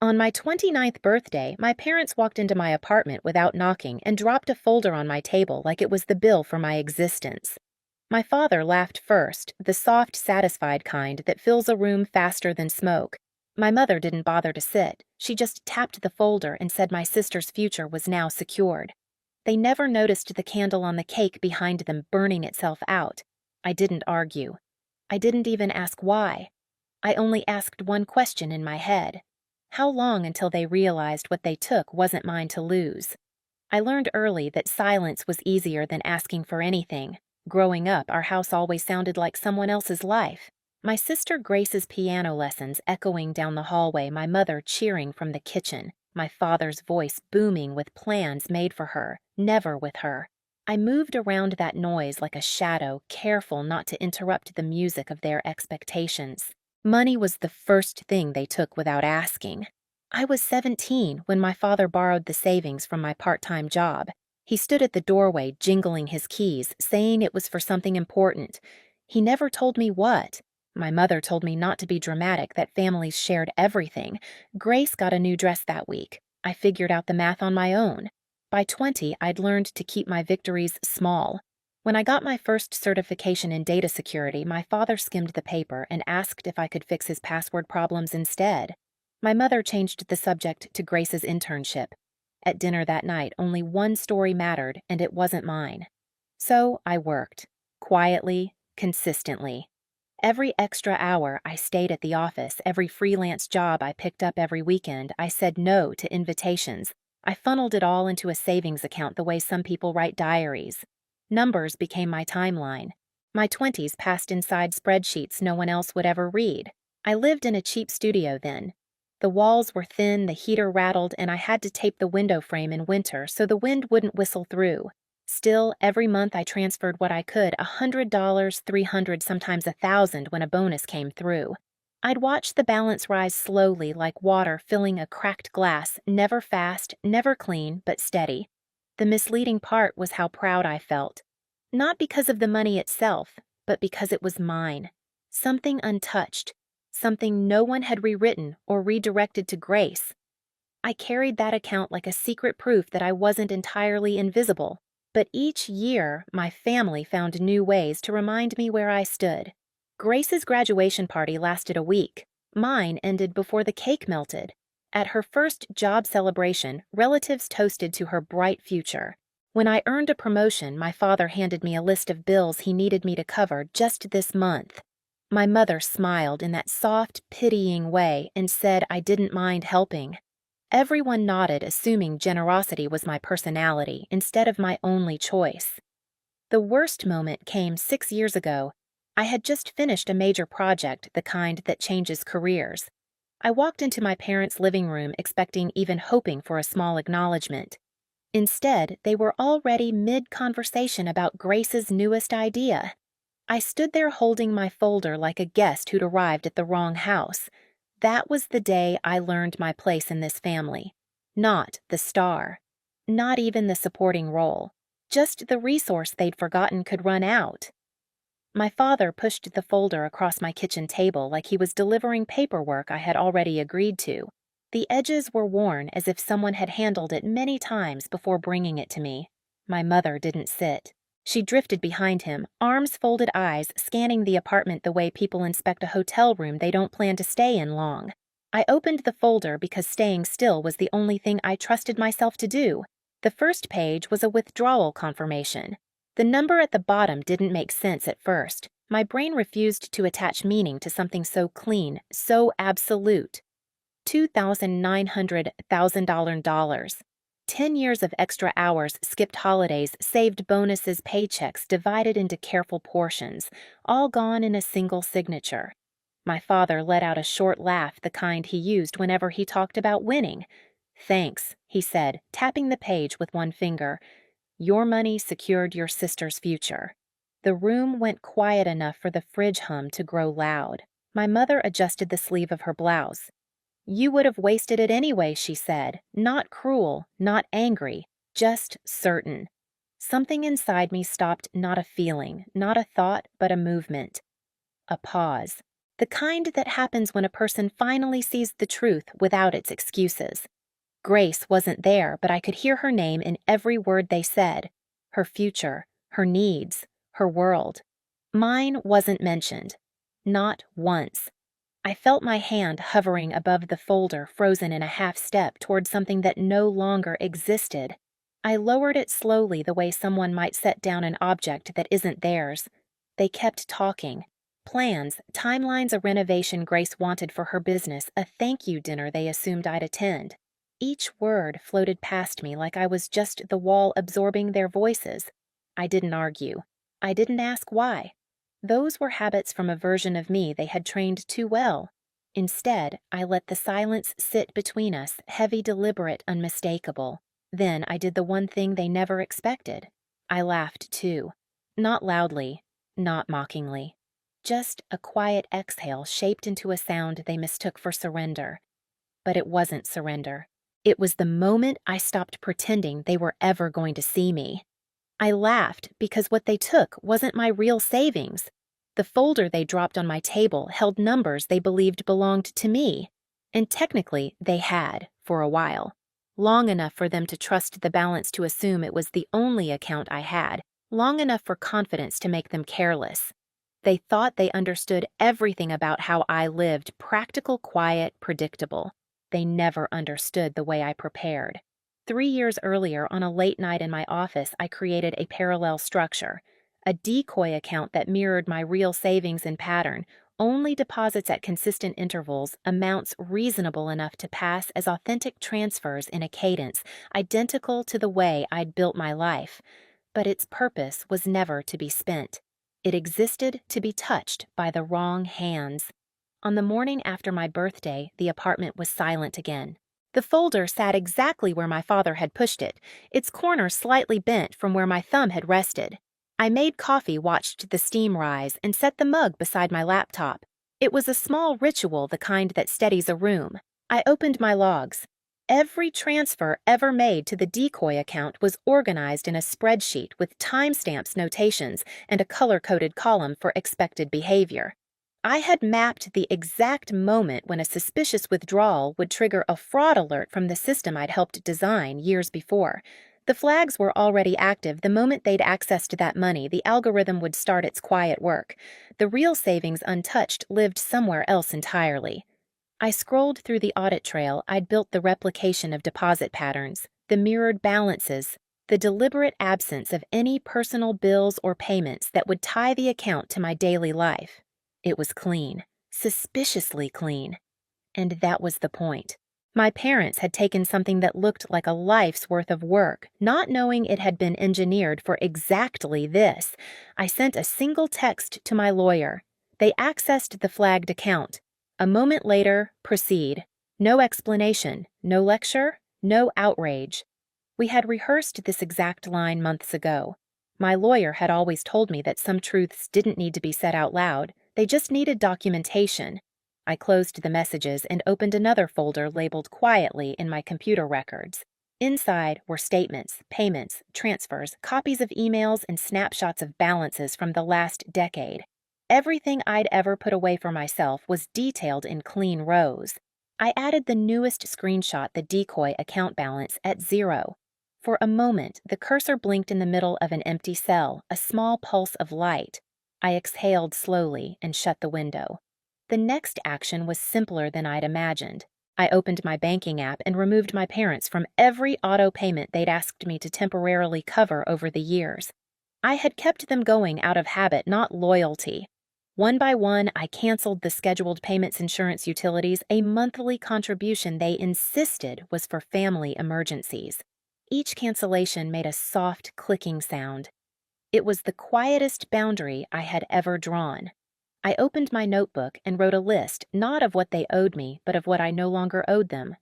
On my 29th birthday, my parents walked into my apartment without knocking and dropped a folder on my table like it was the bill for my existence. My father laughed first, the soft, satisfied kind that fills a room faster than smoke. My mother didn't bother to sit. She just tapped the folder and said my sister's future was now secured. They never noticed the candle on the cake behind them burning itself out. I didn't argue. I didn't even ask why. I only asked one question in my head. How long until they realized what they took wasn't mine to lose? I learned early that silence was easier than asking for anything. Growing up, our house always sounded like someone else's life. My sister Grace's piano lessons echoing down the hallway, my mother cheering from the kitchen, my father's voice booming with plans made for her, never with her. I moved around that noise like a shadow, careful not to interrupt the music of their expectations. Money was the first thing they took without asking. I was 17 when my father borrowed the savings from my part-time job. He stood at the doorway, jingling his keys, saying it was for something important. He never told me what. My mother told me not to be dramatic, that families shared everything. Grace got a new dress that week. I figured out the math on my own. By 20, I'd learned to keep my victories small. When I got my first certification in data security, my father skimmed the paper and asked if I could fix his password problems instead. My mother changed the subject to Grace's internship. At dinner that night, only one story mattered, and it wasn't mine. So I worked. Quietly, consistently. Every extra hour I stayed at the office, every freelance job I picked up every weekend, I said no to invitations. I funneled it all into a savings account the way some people write diaries. Numbers became my timeline. My 20s passed inside spreadsheets no one else would ever read. I lived in a cheap studio then. The walls were thin, the heater rattled, and I had to tape the window frame in winter so the wind wouldn't whistle through. Still, every month I transferred what I could, $100, $300, sometimes $1,000 when a bonus came through. I'd watch the balance rise slowly like water filling a cracked glass, never fast, never clean, but steady. The misleading part was how proud I felt. Not because of the money itself, but because it was mine. Something untouched. Something no one had rewritten or redirected to Grace. I carried that account like a secret proof that I wasn't entirely invisible. But each year, my family found new ways to remind me where I stood. Grace's graduation party lasted a week. Mine ended before the cake melted. At her first job celebration, relatives toasted to her bright future. When I earned a promotion, my father handed me a list of bills he needed me to cover just this month. My mother smiled in that soft, pitying way and said I didn't mind helping. Everyone nodded, assuming generosity was my personality instead of my only choice. The worst moment came 6 years ago. I had just finished a major project, the kind that changes careers. I walked into my parents' living room expecting, even hoping for a small acknowledgement. Instead, they were already mid-conversation about Grace's newest idea. I stood there holding my folder like a guest who'd arrived at the wrong house. That was the day I learned my place in this family. Not the star. Not even the supporting role. Just the resource they'd forgotten could run out. My father pushed the folder across my kitchen table like he was delivering paperwork I had already agreed to. The edges were worn as if someone had handled it many times before bringing it to me. My mother didn't sit. She drifted behind him, arms folded, eyes scanning the apartment the way people inspect a hotel room they don't plan to stay in long. I opened the folder because staying still was the only thing I trusted myself to do. The first page was a withdrawal confirmation. The number at the bottom didn't make sense at first. My brain refused to attach meaning to something so clean, so absolute. $2,900,000. 10 years of extra hours, skipped holidays, saved bonuses, paychecks divided into careful portions, all gone in a single signature. My father let out a short laugh, the kind he used whenever he talked about winning. "Thanks," he said, tapping the page with one finger. "Your money secured your sister's future." The room went quiet enough for the fridge hum to grow loud. My mother adjusted the sleeve of her blouse. "You would have wasted it anyway," she said, not cruel, not angry, just certain. Something inside me stopped, not a feeling, not a thought, but a movement. A pause. The kind that happens when a person finally sees the truth without its excuses. Grace wasn't there, but I could hear her name in every word they said. Her future, her needs, her world. Mine wasn't mentioned. Not once. I felt my hand hovering above the folder, frozen in a half step toward something that no longer existed. I lowered it slowly, the way someone might set down an object that isn't theirs. They kept talking. Plans, timelines, a renovation Grace wanted for her business, a thank you dinner they assumed I'd attend. Each word floated past me like I was just the wall absorbing their voices. I didn't argue. I didn't ask why. Those were habits from a version of me they had trained too well. Instead, I let the silence sit between us, heavy, deliberate, unmistakable. Then I did the one thing they never expected. I laughed too. Not loudly, not mockingly. Just a quiet exhale shaped into a sound they mistook for surrender. But it wasn't surrender. It was the moment I stopped pretending they were ever going to see me. I laughed because what they took wasn't my real savings. The folder they dropped on my table held numbers they believed belonged to me. And technically, they had, for a while. Long enough for them to trust the balance to assume it was the only account I had, long enough for confidence to make them careless. They thought they understood everything about how I lived, practical, quiet, predictable. They never understood the way I prepared. 3 years earlier, on a late night in my office, I created a parallel structure, a decoy account that mirrored my real savings in pattern, only deposits at consistent intervals, amounts reasonable enough to pass as authentic transfers in a cadence identical to the way I'd built my life. But its purpose was never to be spent. It existed to be touched by the wrong hands. On the morning after my birthday, the apartment was silent again. The folder sat exactly where my father had pushed it, its corner slightly bent from where my thumb had rested. I made coffee, watched the steam rise, and set the mug beside my laptop. It was a small ritual, the kind that steadies a room. I opened my logs. Every transfer ever made to the decoy account was organized in a spreadsheet with timestamps, notations, and a color-coded column for expected behavior. I had mapped the exact moment when a suspicious withdrawal would trigger a fraud alert from the system I'd helped design years before. The flags were already active. The moment they'd accessed that money, the algorithm would start its quiet work. The real savings, untouched, lived somewhere else entirely. I scrolled through the audit trail. I'd built the replication of deposit patterns, the mirrored balances, the deliberate absence of any personal bills or payments that would tie the account to my daily life. It was clean, suspiciously clean. And that was the point. My parents had taken something that looked like a life's worth of work, not knowing it had been engineered for exactly this. I sent a single text to my lawyer. They accessed the flagged account. A moment later, proceed. No explanation, no lecture, no outrage. We had rehearsed this exact line months ago. My lawyer had always told me that some truths didn't need to be said out loud. They just needed documentation. I closed the messages and opened another folder labeled quietly in my computer records. Inside were statements, payments, transfers, copies of emails, and snapshots of balances from the last decade. Everything I'd ever put away for myself was detailed in clean rows. I added the newest screenshot, the decoy account balance, at 0. For a moment, the cursor blinked in the middle of an empty cell, a small pulse of light. I exhaled slowly and shut the window. The next action was simpler than I'd imagined. I opened my banking app and removed my parents from every auto payment they'd asked me to temporarily cover over the years. I had kept them going out of habit, not loyalty. One by one, I canceled the scheduled payments, insurance, utilities, a monthly contribution they insisted was for family emergencies. Each cancellation made a soft clicking sound. It was the quietest boundary I had ever drawn. I opened my notebook and wrote a list, not of what they owed me, but of what I no longer owed them.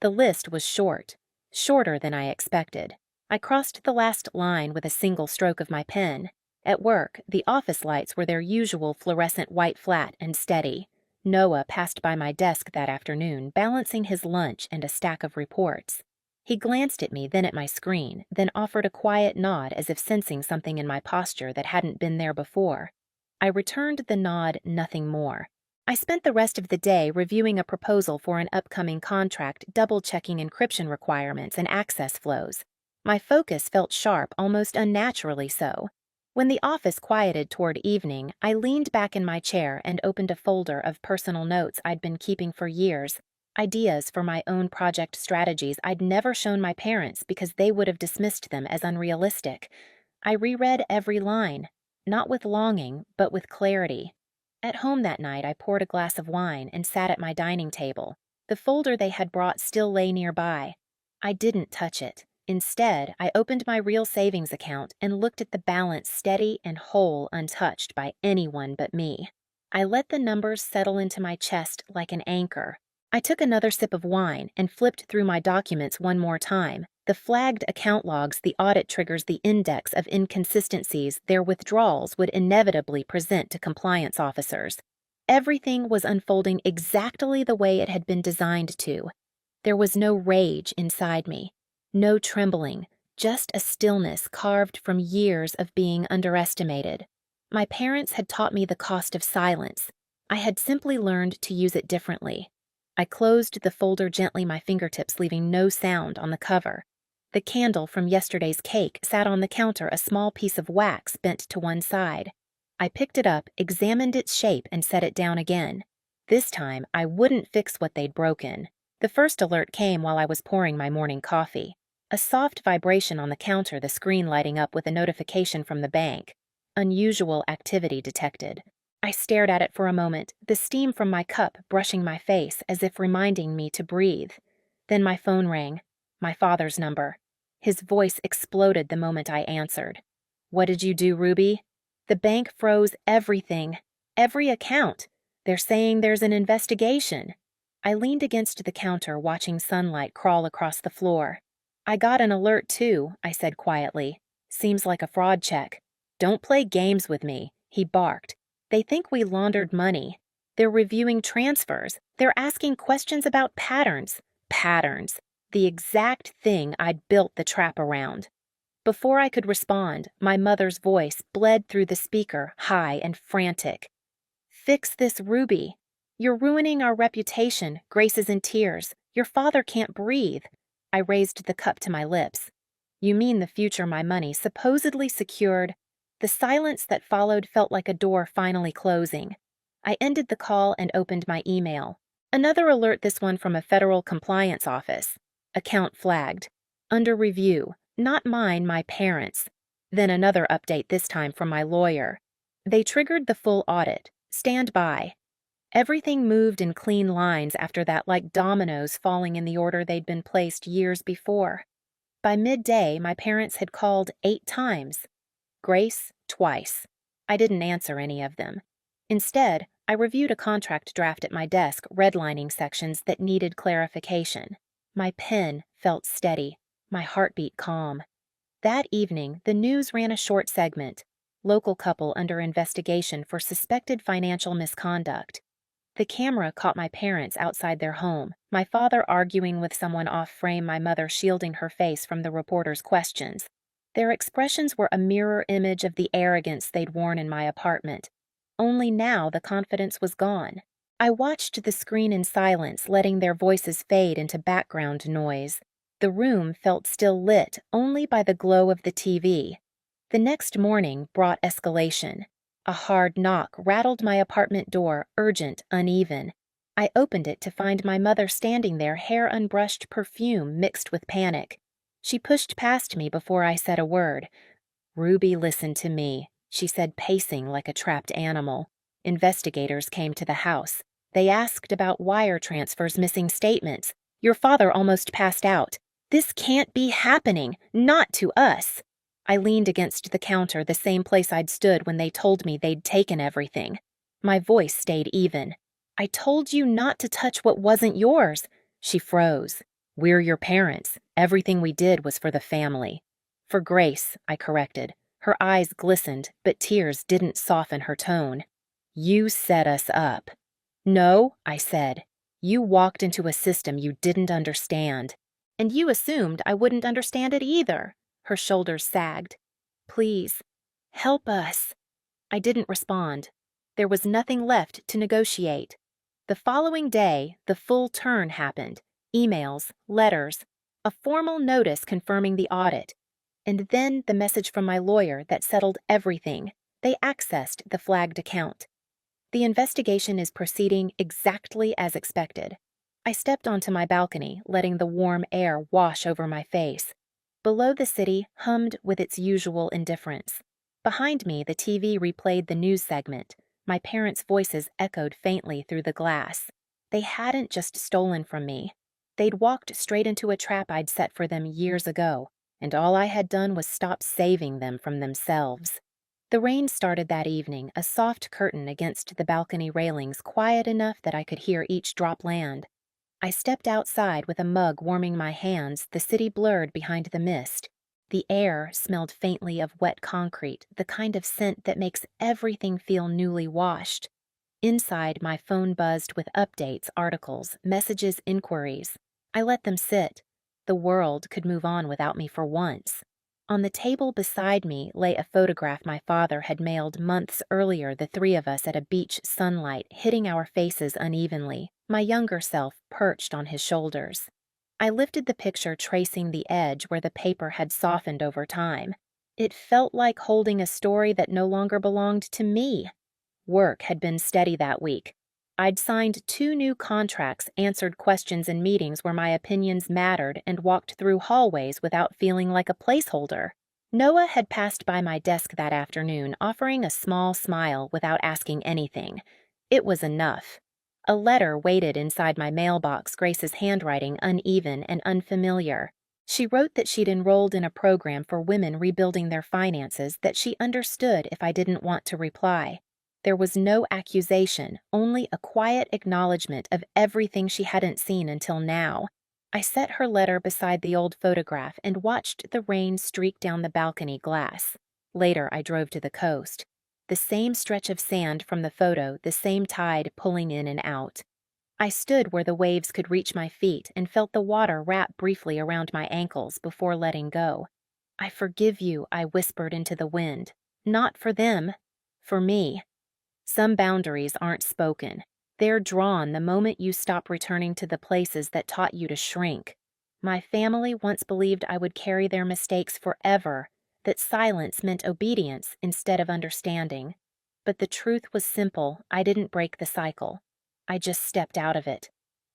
The list was short, shorter than I expected. I crossed the last line with a single stroke of my pen. At work, the office lights were their usual fluorescent white flat and steady. Noah passed by my desk that afternoon, balancing his lunch and a stack of reports. He glanced at me, then at my screen, then offered a quiet nod as if sensing something in my posture that hadn't been there before. I returned the nod, nothing more. I spent the rest of the day reviewing a proposal for an upcoming contract, double-checking encryption requirements and access flows. My focus felt sharp, almost unnaturally so. When the office quieted toward evening, I leaned back in my chair and opened a folder of personal notes I'd been keeping for years, ideas for my own project strategies I'd never shown my parents because they would have dismissed them as unrealistic. I reread every line, not with longing, but with clarity. At home that night, I poured a glass of wine and sat at my dining table. The folder they had brought still lay nearby. I didn't touch it. Instead, I opened my real savings account and looked at the balance steady and whole, untouched by anyone but me. I let the numbers settle into my chest like an anchor. I took another sip of wine and flipped through my documents one more time. The flagged account logs, the audit triggers, the index of inconsistencies their withdrawals would inevitably present to compliance officers. Everything was unfolding exactly the way it had been designed to. There was no rage inside me, no trembling, just a stillness carved from years of being underestimated. My parents had taught me the cost of silence. I had simply learned to use it differently. I closed the folder gently, my fingertips leaving no sound on the cover. The candle from yesterday's cake sat on the counter, a small piece of wax bent to one side. I picked it up, examined its shape, and set it down again. This time, I wouldn't fix what they'd broken. The first alert came while I was pouring my morning coffee. A soft vibration on the counter, the screen lighting up with a notification from the bank. Unusual activity detected. I stared at it for a moment, the steam from my cup brushing my face as if reminding me to breathe. Then my phone rang. My father's number. His voice exploded the moment I answered. "What did you do, Ruby?" "The bank froze everything. Every account. They're saying there's an investigation." I leaned against the counter, watching sunlight crawl across the floor. "I got an alert too," I said quietly. "Seems like a fraud check." "Don't play games with me," he barked. "They think we laundered money. They're reviewing transfers. They're asking questions about patterns." Patterns. The exact thing I'd built the trap around. Before I could respond, my mother's voice bled through the speaker, high and frantic. "Fix this, Ruby. You're ruining our reputation." Grace is in tears. "Your father can't breathe." I raised the cup to my lips. "You mean the future my money supposedly secured?" The silence that followed felt like a door finally closing. I ended the call and opened my email. Another alert, this one from a federal compliance office. Account flagged. Under review. Not mine, my parents'. Then another update, this time from my lawyer. They triggered the full audit. Stand by. Everything moved in clean lines after that, like dominoes falling in the order they'd been placed years before. By midday, my parents had called 8 times. Grace, twice. I didn't answer any of them. Instead, I reviewed a contract draft at my desk, redlining sections that needed clarification. My pen felt steady, my heartbeat calm. That evening, the news ran a short segment. Local couple under investigation for suspected financial misconduct. The camera caught my parents outside their home, my father arguing with someone off frame, my mother shielding her face from the reporter's questions. Their expressions were a mirror image of the arrogance they'd worn in my apartment. Only now the confidence was gone. I watched the screen in silence, letting their voices fade into background noise. The room felt still lit only by the glow of the TV. The next morning brought escalation. A hard knock rattled my apartment door, urgent, uneven. I opened it to find my mother standing there, hair unbrushed, perfume mixed with panic. She pushed past me before I said a word. "Ruby, listen to me," she said, pacing like a trapped animal. "Investigators came to the house. They asked about wire transfers, missing statements. Your father almost passed out. This can't be happening, not to us." I leaned against the counter, the same place I'd stood when they told me they'd taken everything. My voice stayed even. "I told you not to touch what wasn't yours." She froze. "We're your parents. Everything we did was for the family." "For Grace," I corrected. Her eyes glistened, but tears didn't soften her tone. "You set us up." "No," I said. "You walked into a system you didn't understand. And you assumed I wouldn't understand it either." Her shoulders sagged. "Please, help us." I didn't respond. There was nothing left to negotiate. The following day, the full turn happened. Emails, letters, a formal notice confirming the audit, and then the message from my lawyer that settled everything. They accessed the flagged account. The investigation is proceeding exactly as expected. I stepped onto my balcony, letting the warm air wash over my face. Below, the city hummed with its usual indifference. Behind me, the TV replayed the news segment. My parents' voices echoed faintly through the glass. They hadn't just stolen from me. They'd walked straight into a trap I'd set for them years ago, and all I had done was stop saving them from themselves. The rain started that evening, a soft curtain against the balcony railings, quiet enough that I could hear each drop land. I stepped outside with a mug warming my hands, the city blurred behind the mist. The air smelled faintly of wet concrete, the kind of scent that makes everything feel newly washed. Inside, my phone buzzed with updates, articles, messages, inquiries. I let them sit. The world could move on without me for once. On the table beside me lay a photograph my father had mailed months earlier, the three of us at a beach, sunlight hitting our faces unevenly, my younger self perched on his shoulders. I lifted the picture, tracing the edge where the paper had softened over time. It felt like holding a story that no longer belonged to me. Work had been steady that week. I'd signed 2 new contracts, answered questions in meetings where my opinions mattered, and walked through hallways without feeling like a placeholder. Noah had passed by my desk that afternoon, offering a small smile without asking anything. It was enough. A letter waited inside my mailbox, Grace's handwriting uneven and unfamiliar. She wrote that she'd enrolled in a program for women rebuilding their finances, that she understood if I didn't want to reply. There was no accusation, only a quiet acknowledgement of everything she hadn't seen until now. I set her letter beside the old photograph and watched the rain streak down the balcony glass. Later, I drove to the coast. The same stretch of sand from the photo, the same tide pulling in and out. I stood where the waves could reach my feet and felt the water wrap briefly around my ankles before letting go. "I forgive you," I whispered into the wind. "Not for them, for me." Some boundaries aren't spoken. They're drawn the moment you stop returning to the places that taught you to shrink. My family once believed I would carry their mistakes forever, that silence meant obedience instead of understanding. But the truth was simple. I didn't break the cycle. I just stepped out of it.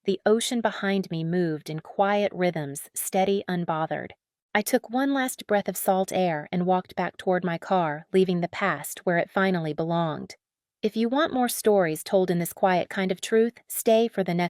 The ocean behind me moved in quiet rhythms, steady, unbothered. I took one last breath of salt air and walked back toward my car, leaving the past where it finally belonged. If you want more stories told in this quiet kind of truth, stay for the next